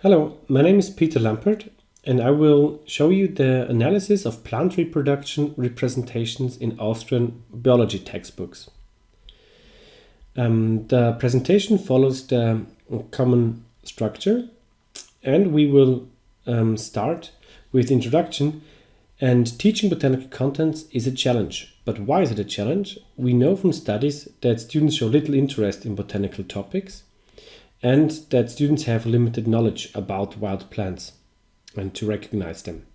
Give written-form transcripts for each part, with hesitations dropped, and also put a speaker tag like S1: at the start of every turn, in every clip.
S1: Hello, my name is Peter Lampert, and I will show you the analysis of plant reproduction representations in Austrian biology textbooks. The presentation follows the common structure, and we will start with introduction. And teaching botanical contents is a challenge. But why is it a challenge? We know from studies that students show little interest in botanical topics, and that students have limited knowledge about wild plants and to recognize them.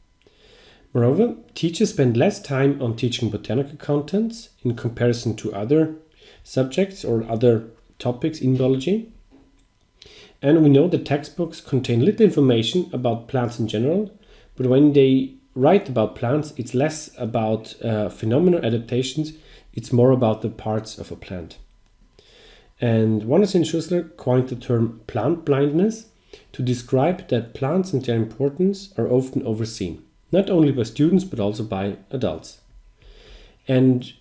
S1: Moreover, teachers spend less time on teaching botanical contents in comparison to other subjects or other topics in biology. And we know that textbooks contain little information about plants in general, but when they write about plants, it's less about phenomenal adaptations, it's more about the parts of a plant. And Wannes and Schussler coined the term plant blindness to describe that plants and their importance are often overseen, not only by students but also by adults. And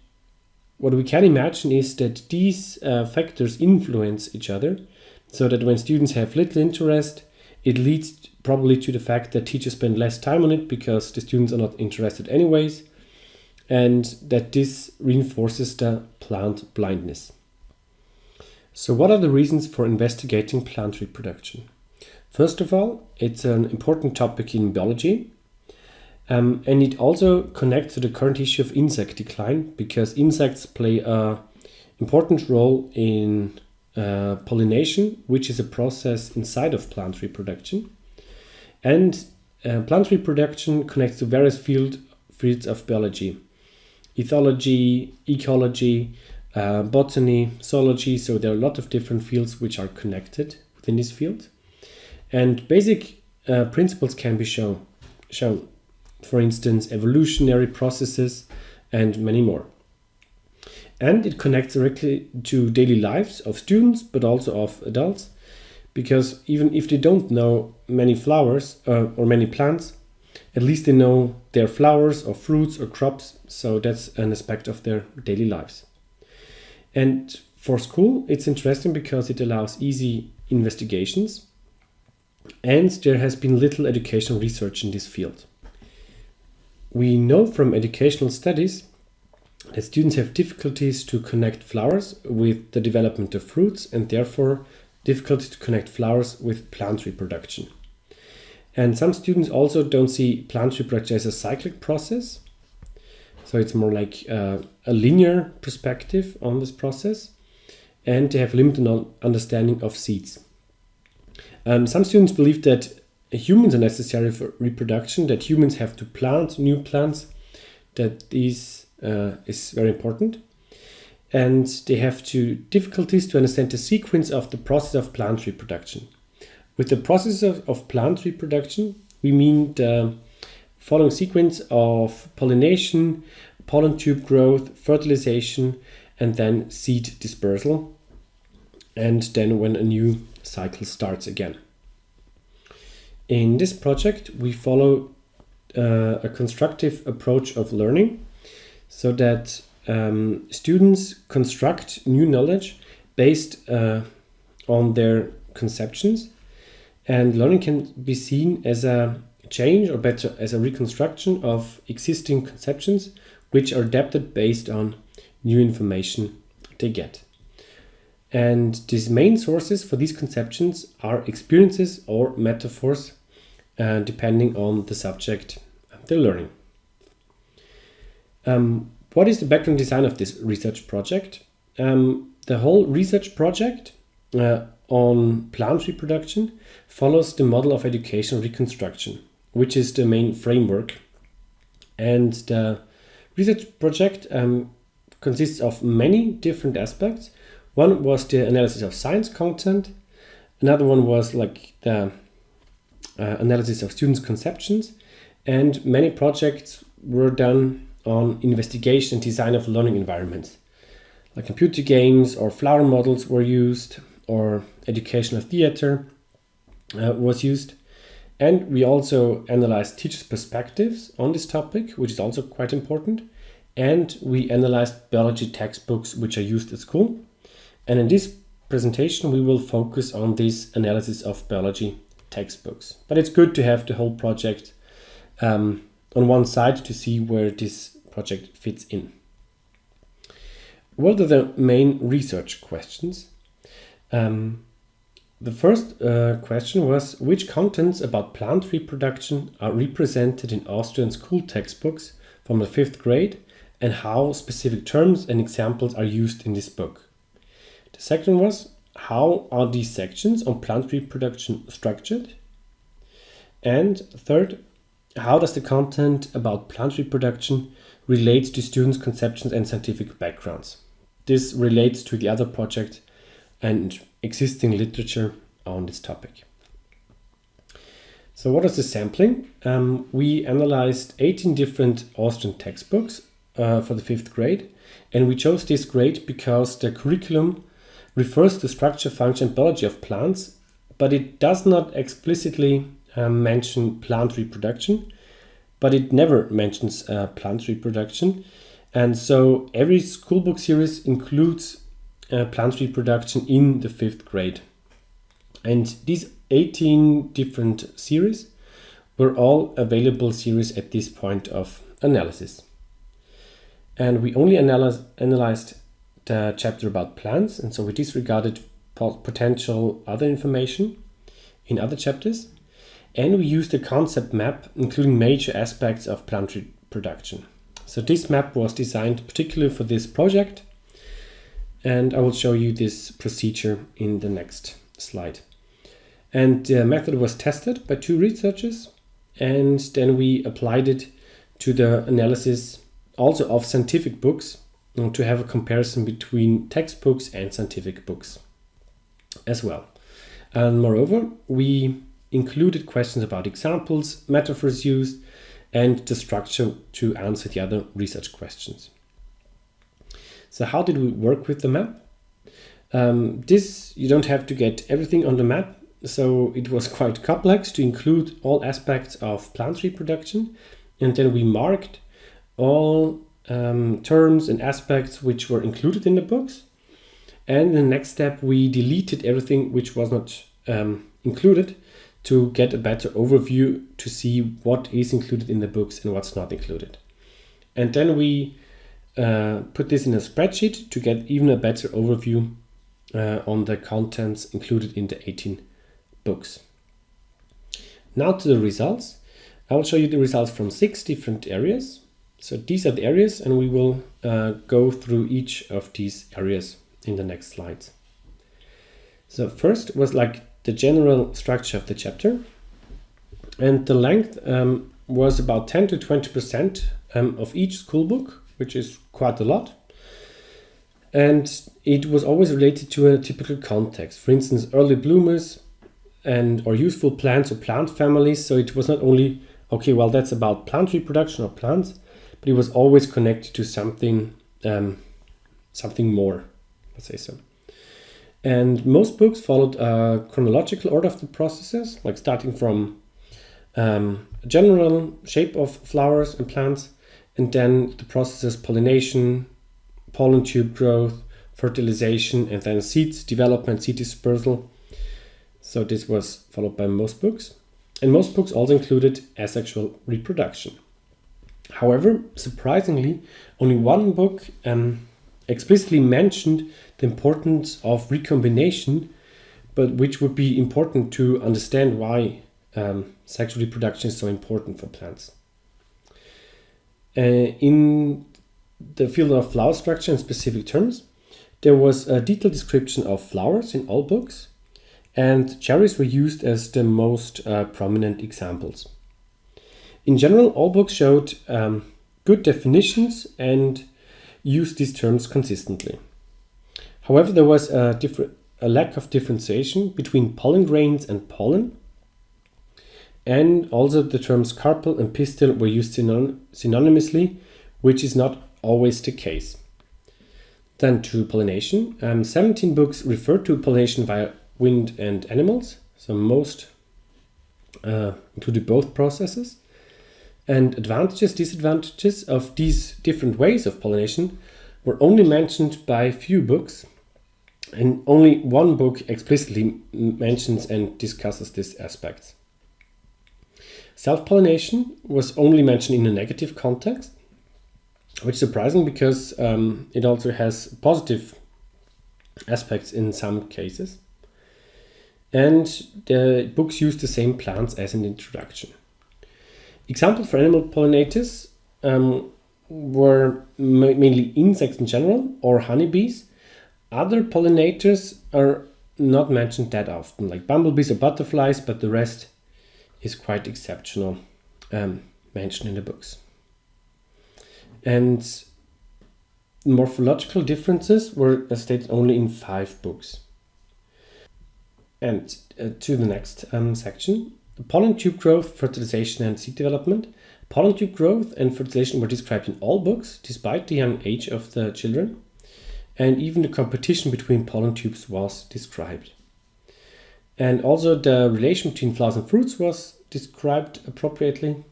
S1: what we can imagine is that these factors influence each other, so that when students have little interest, it leads probably to the fact that teachers spend less time on it because the students are not interested anyways, and that this reinforces the plant blindness. So what are the reasons for investigating plant reproduction? First of all, it's an important topic in biology, and it also connects to the current issue of insect decline, because insects play an important role in pollination, which is a process inside of plant reproduction. And plant reproduction connects to various fields of biology: ethology, ecology, botany, zoology. So there are a lot of different fields which are connected within this field. And basic principles can be shown. For instance, evolutionary processes and many more. And it connects directly to daily lives of students, but also of adults, because even if they don't know many flowers or many plants, at least they know their flowers or fruits or crops. So that's an aspect of their daily lives. And for school, it's interesting because it allows easy investigations, and there has been little educational research in this field. We know from educational studies that students have difficulties to connect flowers with the development of fruits, and therefore difficulty to connect flowers with plant reproduction. And some students also don't see plant reproduction as a cyclic process. So it's more like a linear perspective on this process, and they have limited understanding of seeds. Some students believe that humans are necessary for reproduction, that humans have to plant new plants, that this is very important. And they have difficulties to understand the sequence of the process of plant reproduction. With the process of plant reproduction, we mean the following sequence of pollination, pollen tube growth, fertilization, and then seed dispersal, and then when a new cycle starts again. In this project, we follow a constructive approach of learning, so that students construct new knowledge based on their conceptions, and learning can be seen as a change, or better, as a reconstruction of existing conceptions which are adapted based on new information they get. And these main sources for these conceptions are experiences or metaphors, depending on the subject they're learning. What is the background design of this research project? The whole research project on plant reproduction follows the model of education reconstruction, which is the main framework. And the research project consists of many different aspects. One was the analysis of science content. Another one was like the analysis of students' conceptions. And many projects were done on investigation and design of learning environments. Like computer games or flower models were used, or educational theater was used. And we also analyzed teachers' perspectives on this topic, which is also quite important. And we analyzed biology textbooks which are used at school. And in this presentation, we will focus on this analysis of biology textbooks. But it's good to have the whole project on one side to see where this project fits in. What are the main research questions? The first question was, which contents about plant reproduction are represented in Austrian school textbooks from the 5th grade, and how specific terms and examples are used in this book? The second was, how are these sections on plant reproduction structured? And third, how does the content about plant reproduction relate to students' conceptions and scientific backgrounds? This relates to the other project and existing literature on this topic. So what is the sampling? We analyzed 18 different Austrian textbooks for the 5th grade, and we chose this grade because the curriculum refers to structure, function, and biology of plants, but it does not explicitly mention plant reproduction, but it never mentions plant reproduction. And so every schoolbook series includes plant reproduction in the 5th grade. And these 18 different series were all available series at this point of analysis. And we only analyzed the chapter about plants, and so we disregarded potential other information in other chapters. And we used a concept map including major aspects of plant reproduction. So this map was designed particularly for this project, and I will show you this procedure in the next slide. And the method was tested by 2 researchers, and then we applied it to the analysis also of scientific books to have a comparison between textbooks and scientific books as well. And moreover, we included questions about examples, metaphors used, and the structure to answer the other research questions. So how did we work with the map? You don't have to get everything on the map, so it was quite complex to include all aspects of plant reproduction, and then we marked all terms and aspects which were included in the books. And in the next step, we deleted everything which was not included to get a better overview to see what is included in the books and what's not included. And then we put this in a spreadsheet to get even a better overview on the contents included in the 18 books. Now to the results. I will show you the results from 6 different areas. So these are the areas, and we will go through each of these areas in the next slides. So first was like the general structure of the chapter, and the length was about 10 to 20% of each school book, which is quite a lot. And it was always related to a typical context, for instance, early bloomers or useful plants or plant families. So it was not only, okay, well, that's about plant reproduction or plants, but it was always connected to something more, let's say so. And most books followed a chronological order of the processes, like starting from general shape of flowers and plants, and then the processes pollination, pollen tube growth, fertilization, and then seeds development, seed dispersal. So this was followed by most books. And most books also included asexual reproduction. However, surprisingly, only one book explicitly mentioned the importance of recombination, but which would be important to understand why sexual reproduction is so important for plants. In the field of flower structure and specific terms, there was a detailed description of flowers in all books, and cherries were used as the most prominent examples. In general, all books showed good definitions and used these terms consistently. However, there was a lack of differentiation between pollen grains and pollen, and also the terms carpel and pistil were used synonymously, which is not always the case. Then to pollination, 17 books refer to pollination via wind and animals, so most included both processes. And advantages, disadvantages of these different ways of pollination were only mentioned by few books, And only one book explicitly mentions and discusses these aspects. Self-pollination was only mentioned in a negative context, which is surprising because it also has positive aspects in some cases. And the books use the same plants as in the introduction. Examples for animal pollinators were mainly insects in general or honeybees. Other pollinators are not mentioned that often, like bumblebees or butterflies, but the rest is quite exceptional, mentioned in the books. And morphological differences were stated only in 5 books. And to the next section, the pollen tube growth, fertilization and seed development. Pollen tube growth and fertilization were described in all books, despite the young age of the children. And even the competition between pollen tubes was described. And also the relation between flowers and fruits was described appropriately.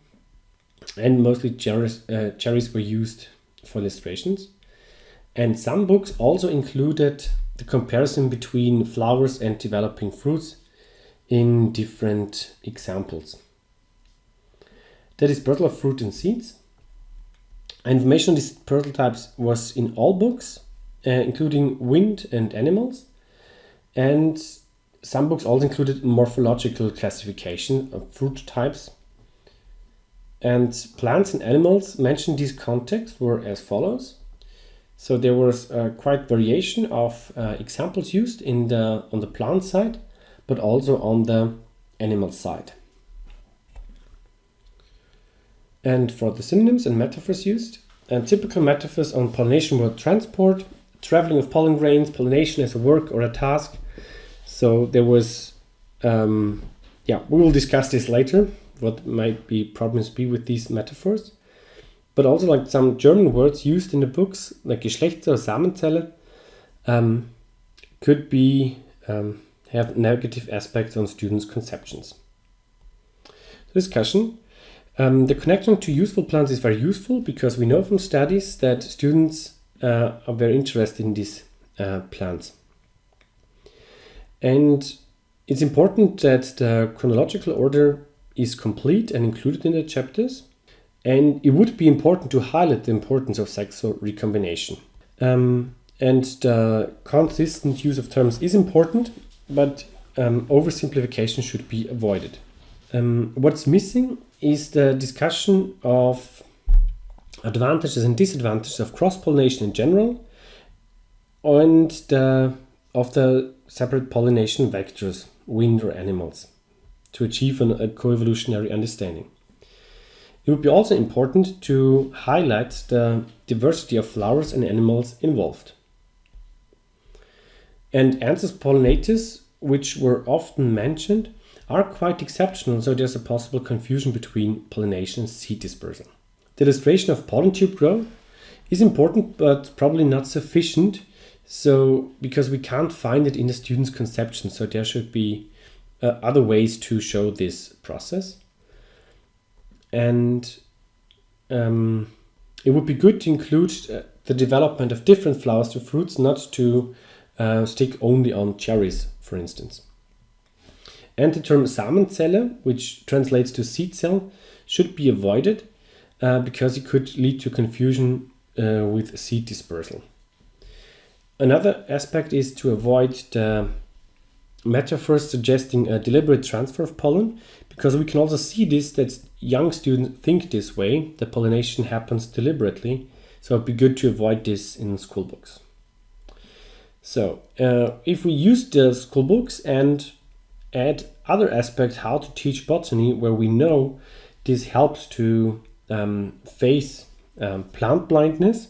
S1: And mostly cherries were used for illustrations. And some books also included the comparison between flowers and developing fruits in different examples. The dispersal of fruit and seeds. Information on dispersal types was in all books, including wind and animals. And some books also included morphological classification of fruit types. And plants and animals mentioned in this context were as follows. So there was quite variation of examples used on the plant side, but also on the animal side. And for the synonyms and metaphors used, and typical metaphors on pollination were transport, traveling of pollen grains, pollination as a work or a task. So there was, we will discuss this later, what might be problems be with these metaphors. But also like some German words used in the books, like Geschlechts- or Samenzelle, could be have negative aspects on students' conceptions. Discussion. The connection to useful plants is very useful because we know from studies that students are very interested in these plants. And it's important that the chronological order is complete and included in the chapters. And it would be important to highlight the importance of sexual recombination. And the consistent use of terms is important, but oversimplification should be avoided. What's missing is the discussion of advantages and disadvantages of cross-pollination in general and of the separate pollination vectors, wind or animals, to achieve a coevolutionary understanding. It would be also important to highlight the diversity of flowers and animals involved. And answers pollinators, which were often mentioned, are quite exceptional, so there's a possible confusion between pollination and seed dispersal. The illustration of pollen tube growth is important, but probably not sufficient, because we can't find it in the student's conception, so there should be other ways to show this process. And it would be good to include the development of different flowers to fruits, not to stick only on cherries, for instance. And the term Samenzelle, which translates to seed cell, should be avoided because it could lead to confusion with seed dispersal. Another aspect is to avoid the metaphors suggesting a deliberate transfer of pollen, because we can also see this, that young students think this way, that pollination happens deliberately. So it'd be good to avoid this in school books. So if we use the school books and add other aspects how to teach botany, where we know this helps to face plant blindness,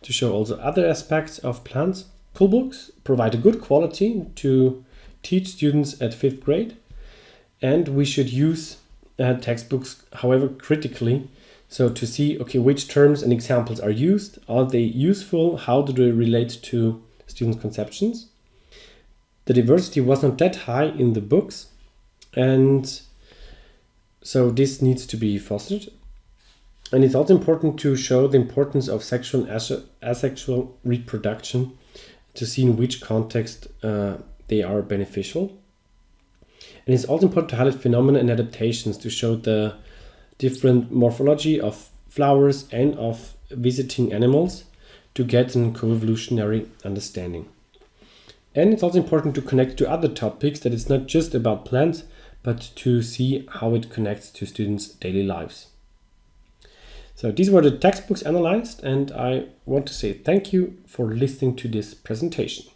S1: to show also other aspects of plants. School books provide a good quality to teach students at 5th grade, and we should use textbooks, however, critically, so to see, okay, which terms and examples are used, are they useful, how do they relate to students' conceptions. The diversity was not that high in the books, and so this needs to be fostered. And it's also important to show the importance of sexual and asexual reproduction, to see in which context they are beneficial. And it's also important to highlight phenomena and adaptations to show the different morphology of flowers and of visiting animals to get an co-evolutionary understanding. And it's also important to connect to other topics, that it's not just about plants, but to see how it connects to students' daily lives. So these were the textbooks analyzed, and I want to say thank you for listening to this presentation.